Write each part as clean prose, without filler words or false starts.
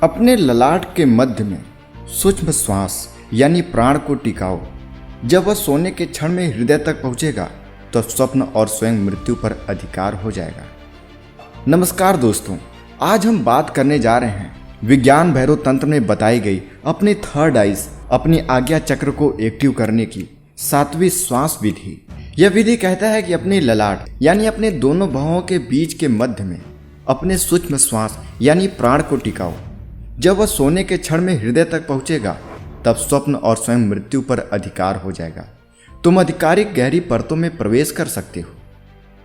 अपने ललाट के मध्य में सूक्ष्म श्वास यानी प्राण को टिकाओ। जब वह सोने के क्षण में हृदय तक पहुंचेगा तो स्वप्न और स्वयं मृत्यु पर अधिकार हो जाएगा। नमस्कार दोस्तों, आज हम बात करने जा रहे हैं विज्ञान भैरव तंत्र में बताई गई अपनी थर्ड आइज अपनी आज्ञा चक्र को एक्टिव करने की 7वीं श्वास विधि। यह विधि कहता है कि अपने ललाट यानी अपने दोनों भौहों के बीच के मध्य में अपने सूक्ष्म श्वास यानी प्राण को टिकाओ। जब वह सोने के क्षण में हृदय तक पहुंचेगा तब स्वप्न और स्वयं मृत्यु पर अधिकार हो जाएगा। तुम आधिकारिक गहरी परतों में प्रवेश कर सकते हो।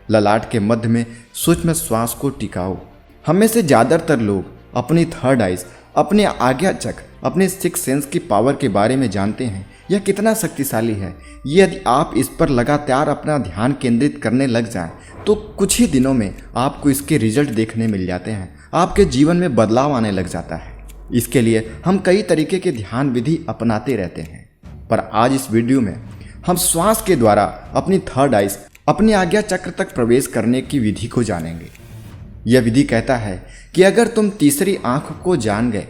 ललाट के मध्य में सूक्ष्म श्वास को टिकाओ। हमें से ज्यादातर लोग अपनी थर्ड आइज अपने आज्ञा चक्र अपने सिक्स सेंस की पावर के बारे में जानते हैं। यह कितना शक्तिशाली है। यदि आप इस पर लगातार अपना ध्यान केंद्रित करने लग जाएं तो कुछ ही दिनों में आपको इसके रिजल्ट देखने मिल जाते हैं। आपके जीवन में बदलाव आने लग जाता है। इसके लिए हम कई तरीके के ध्यान विधि अपनाते रहते हैं, पर आज इस वीडियो में हम श्वास के द्वारा अपनी थर्ड आइज अपनी आज्ञा चक्र तक प्रवेश करने की विधि को जानेंगे। यह विधि कहता है कि अगर तुम तीसरी आंख को जान गए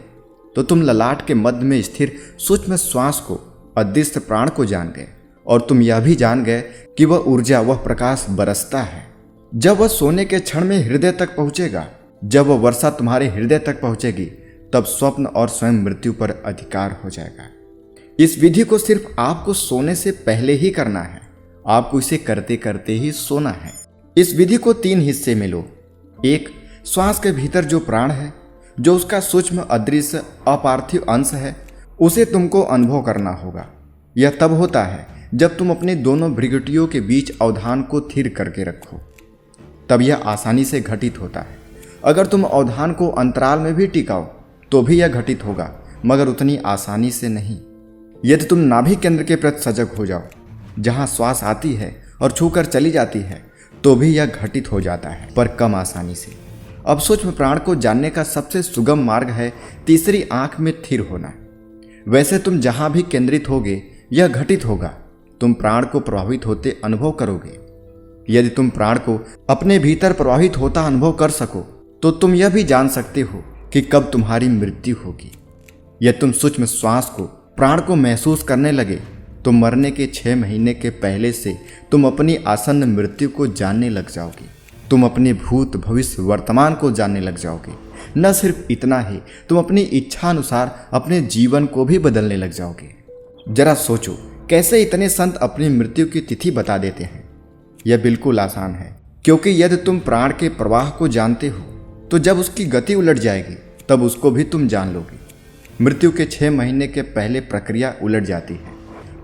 तो तुम ललाट के मध्य में स्थिर सूक्ष्म श्वास को, अदृश्य प्राण को जान गए, और तुम यह भी जान गए कि वह ऊर्जा, वह प्रकाश बरसता है। जब वह सोने के क्षण में हृदय तक पहुंचेगा, जब वह वर्षा तुम्हारे हृदय तक पहुंचेगी, तब स्वप्न और स्वयं मृत्यु पर अधिकार हो जाएगा। इस विधि को सिर्फ आपको सोने से पहले ही करना है। आपको इसे करते करते ही सोना है। इस विधि को 3 हिस्से में लो। एक, श्वास के भीतर जो प्राण है, जो उसका सूक्ष्म अदृश्य अपार्थिव अंश है, उसे तुमको अनुभव करना होगा। यह तब होता है जब तुम अपने दोनों भृगुटियों के बीच अवधान को स्थिर करके रखो, तब यह आसानी से घटित होता है। अगर तुम अवधान को अंतराल में भी टिकाओ तो भी यह घटित होगा, मगर उतनी आसानी से नहीं। यदि तुम नाभि केंद्र के प्रति सजग हो जाओ, जहां श्वास आती है और छूकर चली जाती है, तो भी यह घटित हो जाता है, पर कम आसानी से। अब सूक्ष्म प्राण को जानने का सबसे सुगम मार्ग है तीसरी आंख में स्थिर होना। वैसे तुम जहां भी केंद्रित होगे यह घटित होगा। तुम प्राण को प्रभावित होते अनुभव करोगे। यदि तुम प्राण को अपने भीतर प्रभावित होता अनुभव कर सको तो तुम यह भी जान सकते हो कि कब तुम्हारी मृत्यु होगी। यदि तुम सूक्ष्म श्वास को, प्राण को महसूस करने लगे तो मरने के 6 महीने के पहले से तुम अपनी आसन्न मृत्यु को जानने लग जाओगे। तुम अपने भूत, भविष्य, वर्तमान को जानने लग जाओगे। न सिर्फ इतना ही, तुम अपनी इच्छा अनुसार अपने जीवन को भी बदलने लग जाओगे। जरा सोचो, कैसे इतने संत अपनी मृत्यु की तिथि बता देते हैं। यह बिल्कुल आसान है, क्योंकि यदि तुम प्राण के प्रवाह को जानते हो तो जब उसकी गति उलट जाएगी तब उसको भी तुम जान लोगे। मृत्यु के 6 महीने के पहले प्रक्रिया उलट जाती है।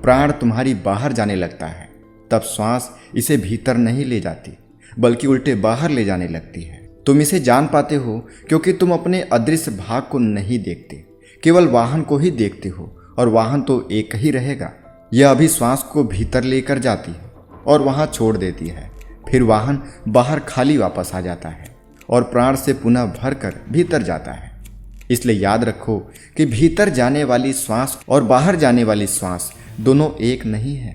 प्राण तुम्हारी बाहर जाने लगता है, तब श्वास इसे भीतर नहीं ले जाती बल्कि उल्टे बाहर ले जाने लगती है। तुम इसे जान पाते हो क्योंकि तुम अपने अदृश्य भाग को नहीं देखते, केवल वाहन को ही देखते हो, और वाहन तो एक ही रहेगा। यह अभी श्वास को भीतर लेकर जाती है और वहां छोड़ देती है। फिर वाहन बाहर खाली वापस आ जाता है और प्राण से पुनः भरकर भीतर जाता है। इसलिए याद रखो कि भीतर जाने वाली श्वास और बाहर जाने वाली श्वास दोनों एक नहीं है।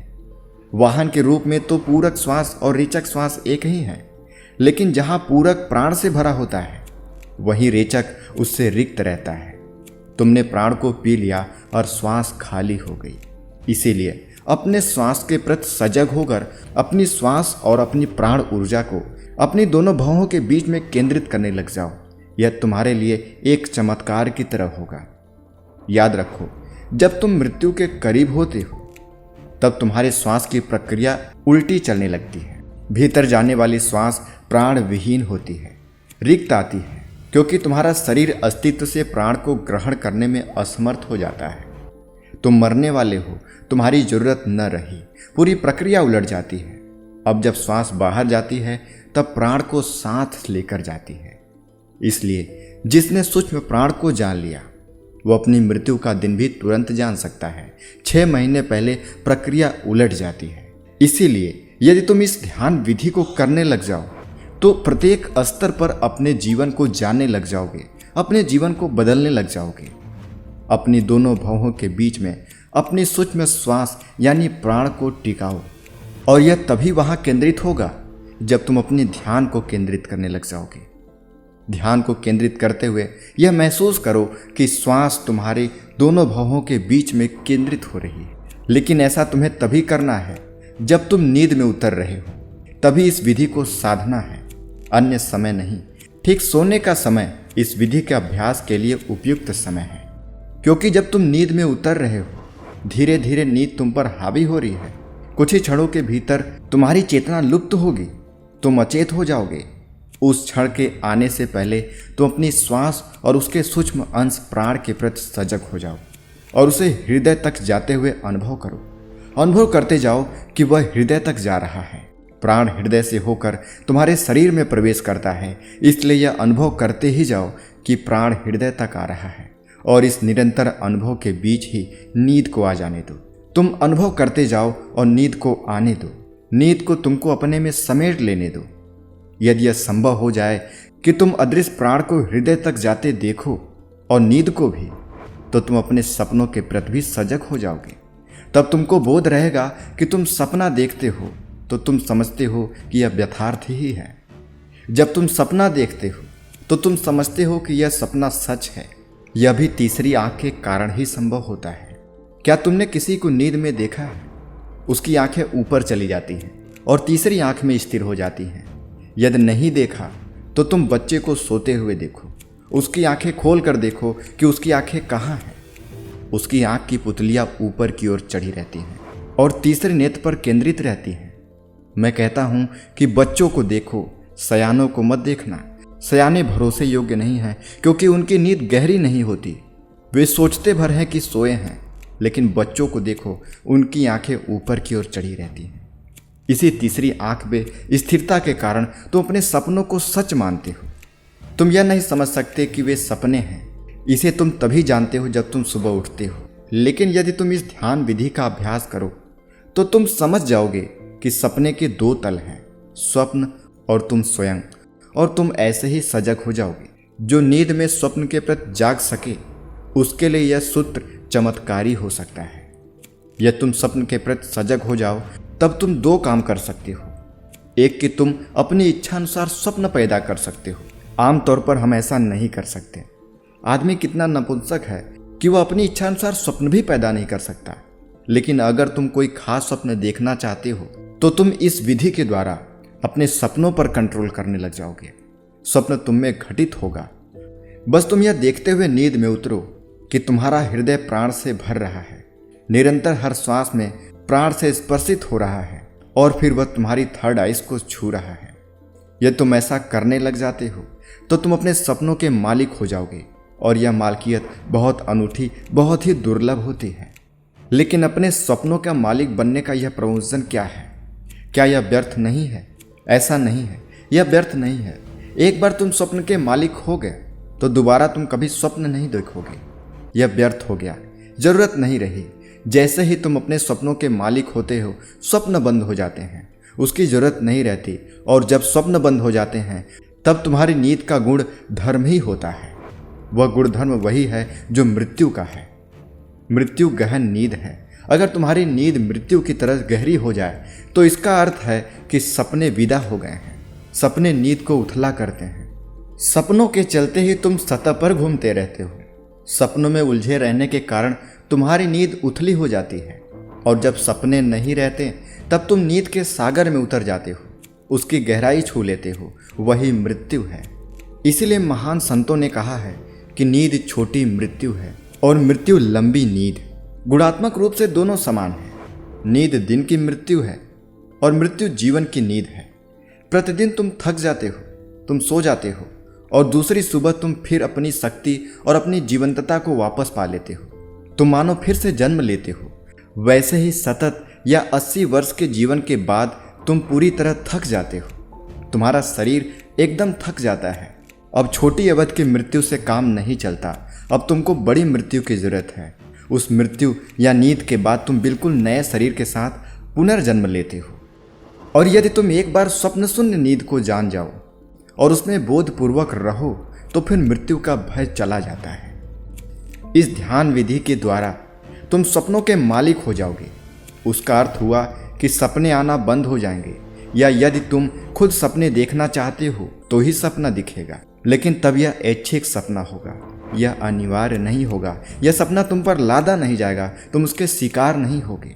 वाहन के रूप में तो पूरक श्वास और रेचक श्वास एक ही है, लेकिन जहां पूरक प्राण से भरा होता है वहीं रेचक उससे रिक्त रहता है। तुमने प्राण को पी लिया और श्वास खाली हो गई। इसीलिए अपने श्वास के प्रति सजग होकर अपनी श्वास और अपनी प्राण ऊर्जा को अपनी दोनों भौहों के बीच में केंद्रित करने लग जाओ। यह तुम्हारे लिए एक चमत्कार की तरह होगा। याद रखो, जब तुम मृत्यु के करीब होते हो तब तुम्हारे श्वास की प्रक्रिया उल्टी चलने लगती है। भीतर जाने वाली श्वास प्राण विहीन होती है, रिक्त आती है, क्योंकि तुम्हारा शरीर अस्तित्व से प्राण को ग्रहण करने में असमर्थ हो जाता है। तुम मरने वाले हो, तुम्हारी जरूरत न रही, पूरी प्रक्रिया उलट जाती है। अब जब श्वास बाहर जाती है तब प्राण को साथ लेकर जाती है। इसलिए जिसने सूक्ष्म प्राण को जान लिया वो अपनी मृत्यु का दिन भी तुरंत जान सकता है। 6 महीने पहले प्रक्रिया उलट जाती है। इसीलिए यदि तुम इस ध्यान विधि को करने लग जाओ तो प्रत्येक स्तर पर अपने जीवन को जानने लग जाओगे, अपने जीवन को बदलने लग जाओगे। अपनी दोनों भौहों के बीच में अपनी सूक्ष्म श्वास यानी प्राण को टिकाओ, और यह तभी वहां केंद्रित होगा जब तुम अपने ध्यान को केंद्रित करने लग जाओगे। ध्यान को केंद्रित करते हुए यह महसूस करो कि श्वास तुम्हारे दोनों भौहों के बीच में केंद्रित हो रही है। लेकिन ऐसा तुम्हें तभी करना है जब तुम नींद में उतर रहे हो, तभी इस विधि को साधना है, अन्य समय नहीं। ठीक सोने का समय इस विधि के अभ्यास के लिए उपयुक्त समय है, क्योंकि जब तुम नींद में उतर रहे हो, धीरे धीरे नींद तुम पर हावी हो रही है। कुछ ही क्षणों के भीतर तुम्हारी चेतना लुप्त होगी, तुम अचेत हो जाओगे। उस क्षण के आने से पहले तुम अपनी श्वास और उसके सूक्ष्म अंश प्राण के प्रति सजग हो जाओ और उसे हृदय तक जाते हुए अनुभव करो। अनुभव करते जाओ कि वह हृदय तक जा रहा है। प्राण हृदय से होकर तुम्हारे शरीर में प्रवेश करता है, इसलिए यह अनुभव करते ही जाओ कि प्राण हृदय तक आ रहा है। और इस निरंतर अनुभव के बीच ही नींद को आ जाने दो। तुम अनुभव करते जाओ और नींद को आने दो। नींद को तुमको अपने में समेट लेने दो। यदि यह संभव हो जाए कि तुम अदृश्य प्राण को हृदय तक जाते देखो और नींद को भी, तो तुम अपने सपनों के प्रति भी सजग हो जाओगे। तब तुमको बोध रहेगा कि तुम सपना देखते हो तो तुम समझते हो कि यह यथार्थ ही है। जब तुम सपना देखते हो तो तुम समझते हो कि यह सपना सच है। यह भी तीसरी आंख के कारण ही संभव होता है। क्या तुमने किसी को नींद में देखा है? उसकी आंखें ऊपर चली जाती हैं और तीसरी आंख में स्थिर हो जाती हैं। यदि नहीं देखा तो तुम बच्चे को सोते हुए देखो, उसकी आंखें खोल कर देखो कि उसकी आंखें कहाँ हैं। उसकी आंख की पुतलियां ऊपर की ओर चढ़ी रहती हैं और तीसरे नेत्र पर केंद्रित रहती हैं। मैं कहता हूं कि बच्चों को देखो, सयानों को मत देखना। सयाने भरोसे योग्य नहीं हैं, क्योंकि उनकी नींद गहरी नहीं होती। वे सोचते भर हैं कि सोए हैं, लेकिन बच्चों को देखो, उनकी आंखें ऊपर की ओर चढ़ी रहती हैं। इसी तीसरी आंख में स्थिरता के कारण तुम अपने सपनों को सच मानते हो। तुम यह नहीं समझ सकते कि वे सपने हैं। इसे तुम तभी जानते हो जब तुम सुबह उठते हो। लेकिन यदि तुम इस ध्यान विधि का अभ्यास करो तो तुम समझ जाओगे कि सपने के दो तल हैं, स्वप्न और तुम स्वयं। और तुम ऐसे ही सजग हो जाओगे। जो नींद में स्वप्न के प्रति जाग सके, उसके लिए यह सूत्र चमत्कारी हो सकता है। यदि तुम स्वप्न के प्रति सजग हो जाओ तब तुम दो काम कर सकते हो। एक कि तुम अपनी इच्छा अनुसार स्वप्न पैदा कर सकते हो। आमतौर पर हम ऐसा नहीं कर सकते। आदमी कितना नपुंसक है कि वह अपनी इच्छा अनुसार स्वप्न भी पैदा नहीं कर सकता। लेकिन अगर तुम कोई खास स्वप्न देखना चाहते हो तो तुम इस विधि के द्वारा अपने सपनों पर कंट्रोल करने लग जाओगे। स्वप्न तुम में घटित होगा। बस तुम यह देखते हुए नींद में उतरो कि तुम्हारा हृदय प्राण से भर रहा है। निरंतर हर श्वास में प्राण से स्पर्शित हो रहा है और फिर वह तुम्हारी थर्ड आइज को छू रहा है। यदि तुम ऐसा करने लग जाते हो तो तुम अपने सपनों के मालिक हो जाओगे। और यह मालकियत बहुत अनूठी, बहुत ही दुर्लभ होती है। लेकिन अपने सपनों का मालिक बनने का यह प्रयोजन क्या है? क्या यह व्यर्थ नहीं है? ऐसा नहीं है, यह व्यर्थ नहीं है। एक बार तुम स्वप्न के मालिक हो गए तो दोबारा तुम कभी स्वप्न नहीं देखोगे। यह व्यर्थ हो गया, जरूरत नहीं रही। जैसे ही तुम अपने सपनों के मालिक होते हो, स्वप्न बंद हो जाते हैं, उसकी जरूरत नहीं रहती। और जब स्वप्न बंद हो जाते हैं तब तुम्हारी नींद का गुण धर्म ही होता है। वह गुण धर्म वही है जो मृत्यु का है। मृत्यु गहन नींद है। अगर तुम्हारी नींद मृत्यु की तरह गहरी हो जाए तो इसका अर्थ है कि सपने विदा हो गए हैं। सपने नींद को उथला करते हैं। सपनों के चलते ही तुम सतह पर घूमते रहते हो। सपनों में उलझे रहने के कारण तुम्हारी नींद उथली हो जाती है। और जब सपने नहीं रहते तब तुम नींद के सागर में उतर जाते हो, उसकी गहराई छू लेते हो। वही मृत्यु है। इसीलिए महान संतों ने कहा है कि नींद छोटी मृत्यु है और मृत्यु लंबी नींद। गुणात्मक रूप से दोनों समान है। नींद दिन की मृत्यु है और मृत्यु जीवन की नींद है। प्रतिदिन तुम थक जाते हो, तुम सो जाते हो और दूसरी सुबह तुम फिर अपनी शक्ति और अपनी जीवंतता को वापस पा लेते हो। तुम मानो फिर से जन्म लेते हो। वैसे ही सतत या 80 वर्ष के जीवन के बाद तुम पूरी तरह थक जाते हो। तुम्हारा शरीर एकदम थक जाता है। अब छोटी अवधि की मृत्यु से काम नहीं चलता। अब तुमको बड़ी मृत्यु की जरूरत है। उस मृत्यु या नींद के बाद तुम बिल्कुल नए शरीर के साथ पुनर्जन्म लेते हो। और यदि तुम एक बार स्वप्न शून्य नींद को जान जाओ और उसमें बोधपूर्वक रहो तो फिर मृत्यु का भय चला जाता है। इस ध्यान विधि के द्वारा तुम सपनों के मालिक हो जाओगे। उसका अर्थ हुआ कि सपने आना बंद हो जाएंगे। या यदि तुम खुद सपने देखना चाहते हो तो ही सपना दिखेगा। लेकिन तब यह ऐच्छिक सपना होगा, यह अनिवार्य नहीं होगा। यह सपना तुम पर लादा नहीं जाएगा, तुम उसके शिकार नहीं होगे।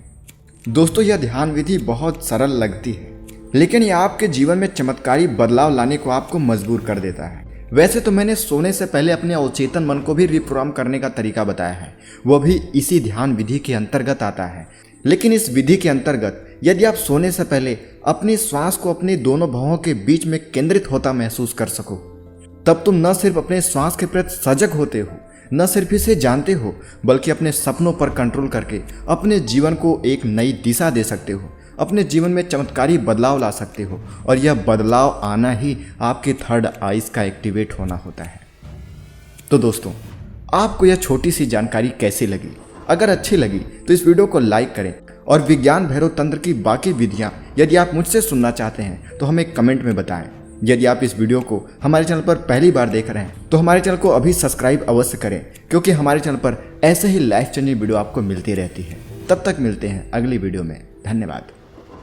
दोस्तों, यह ध्यान विधि बहुत सरल लगती है, लेकिन यह आपके जीवन में चमत्कारी बदलाव लाने को आपको मजबूर कर देता है। वैसे तो मैंने सोने से पहले अपने अवचेतन मन को भी रिप्रोग्राम करने का तरीका बताया है, वह भी इसी ध्यान विधि के अंतर्गत आता है। लेकिन इस विधि के अंतर्गत यदि आप सोने से पहले अपनी श्वास को अपने दोनों भौहों के बीच में केंद्रित होता महसूस कर सको, तब तुम न सिर्फ अपने श्वास के प्रति सजग होते हो, न सिर्फ इसे जानते हो, बल्कि अपने सपनों पर कंट्रोल करके अपने जीवन को एक नई दिशा दे सकते हो, अपने जीवन में चमत्कारी बदलाव ला सकते हो। और यह बदलाव आना ही आपके थर्ड आइज का एक्टिवेट होना होता है। तो दोस्तों, आपको यह छोटी सी जानकारी कैसी लगी? अगर अच्छी लगी तो इस वीडियो को लाइक करें और विज्ञान भैरव तंत्र की बाकी विधियां यदि आप मुझसे सुनना चाहते हैं तो हमें कमेंट में बताएं। यदि आप इस वीडियो को हमारे चैनल पर पहली बार देख रहे हैं तो हमारे चैनल को अभी सब्सक्राइब अवश्य करें, क्योंकि हमारे चैनल पर ऐसे ही लाइफ चेंजिंग वीडियो आपको मिलती रहती है। तब तक मिलते हैं अगली वीडियो में। धन्यवाद।